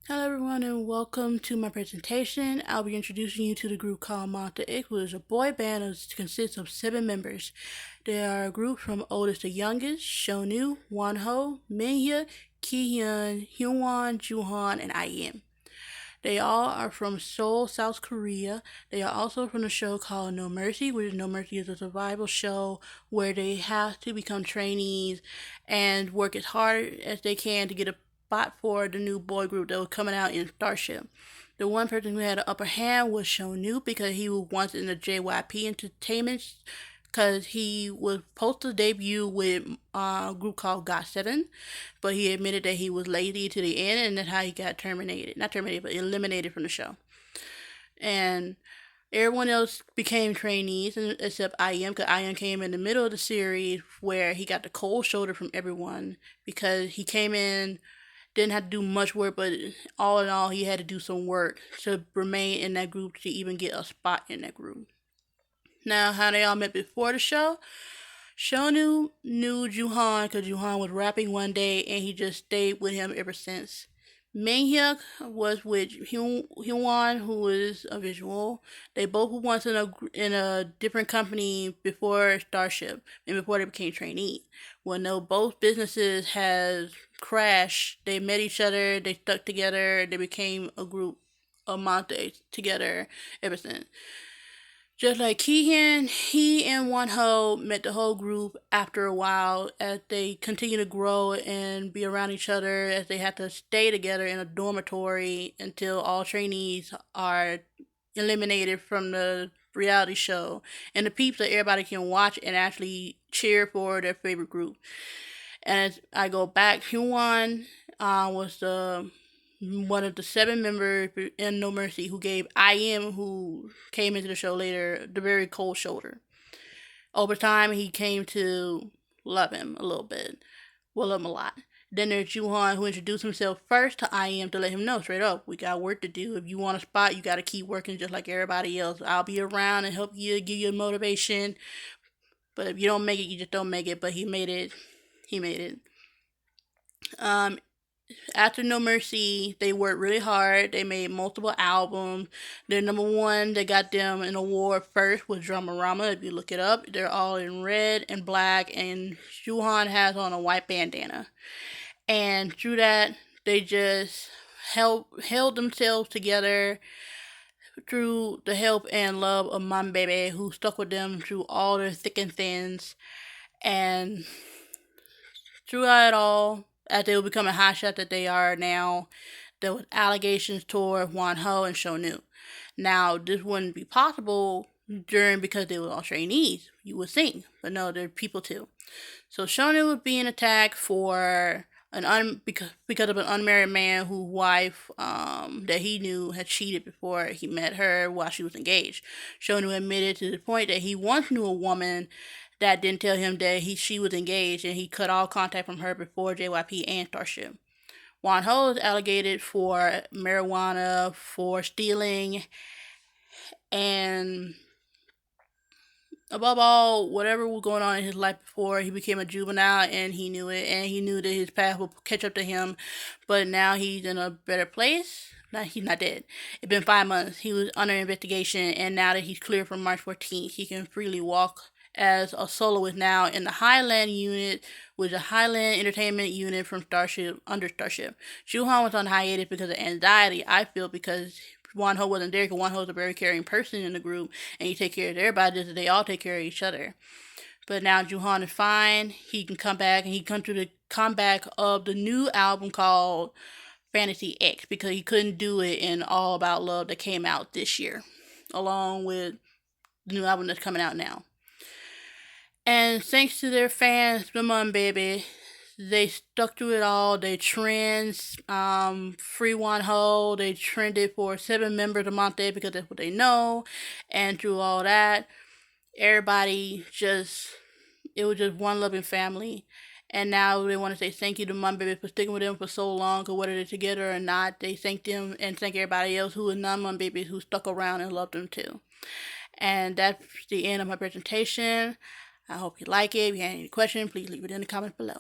Hello everyone and welcome to my presentation. I'll be introducing you to the group called MONSTA X, which is a boy band that consists of 7 members. They are a group from oldest to youngest: Shonu, Wonho, Minhye, Kihyun, Hyunwon, Juhan, and IM. They all are from Seoul, South Korea. They are also from the show called No Mercy, which is No Mercy is a survival show where they have to become trainees and work as hard as they can to get a spot for the new boy group that was coming out in Starship. The one person who had the upper hand was Shonu because he was once in the JYP Entertainment because he was supposed to debut with a group called GOT7, but he admitted that he was lazy to the end, and that's how he got terminated. Not terminated, but eliminated from the show. And everyone else became trainees except IM, because IM came in the middle of the series where he got the cold shoulder from everyone because he came in, didn't have to do much work, but all in all, he had to do some work to remain in that group to even get a spot in that group. Now, how they all met before the show. Shonu knew Juhan because Juhan was rapping one day and he just stayed with him ever since. Minhyuk was with Hyunwon, who is a visual. They both were once in a different company before Starship and before they became trainees. When though both businesses has crashed, they met each other, they stuck together, they became a group, a monster together ever since. Just like Keehan, he and Wonho met the whole group after a while as they continue to grow and be around each other, as they have to stay together in a dormitory until all trainees are eliminated from the reality show and the peeps that everybody can watch and actually cheer for their favorite group. And as I go back, Hyunwon was the one of the 7 members in No Mercy who gave IM, who came into the show later, the very cold shoulder. Over time, he came to love him a little bit. Well, love him a lot. Then there's Juhan, who introduced himself first to IM to let him know straight up, we got work to do. If you want a spot, you got to keep working just like everybody else. I'll be around and help you, give you motivation. But if you don't make it, you just don't make it. But he made it. He made it. Um, After No Mercy, they worked really hard. They made multiple albums. Their number one that got them an award first was Dramarama. If you look it up, they're all in red and black, and Shuhan has on a white bandana. And through that, they just held themselves together through the help and love of Mom Baby, who stuck with them through all their thick and thins. And throughout it all, as they were becoming hotshot that they are now, there was allegations toward Juan Ho and Shonu. Now, this wouldn't be possible during because they were all trainees, you would think, but no, they're people too. So Shonu was being attacked for because of an unmarried man whose wife that he knew had cheated before he met her while she was engaged. Shonu admitted to the point that he once knew a woman that didn't tell him that she was engaged, and he cut all contact from her before JYP and Starship. Juan Ho is alleged for marijuana, for stealing, and above all, whatever was going on in his life before he became a juvenile, and he knew it, and he knew that his path would catch up to him. But now he's in a better place. He's not dead. It's been 5 months. He was under investigation, and now that he's cleared from March 14th, he can freely walk as a soloist now in the Highland unit, which is a Highland Entertainment unit from Starship, under Starship. Shuhan was on hiatus because of anxiety, I feel, because Wonho wasn't there, because Wonho is a very caring person in the group, and he take care of everybody, just they all take care of each other. But now Juhan is fine. He can come back, and he come to the comeback of the new album called Fantasy X, because he couldn't do it in All About Love that came out this year, along with the new album that's coming out now. And thanks to their fans, the Mum Baby, they stuck through it all. They trends, Free One Ho. They trended for 7 members a month there because that's what they know. And through all that, everybody just, it was just one loving family. And now they want to say thank you to Mum Baby for sticking with them for so long, or whether they're together or not. They thank them and thank everybody else who is non Mum Babies who stuck around and loved them too. And that's the end of my presentation. I hope you like it. If you have any questions, please leave it in the comments below.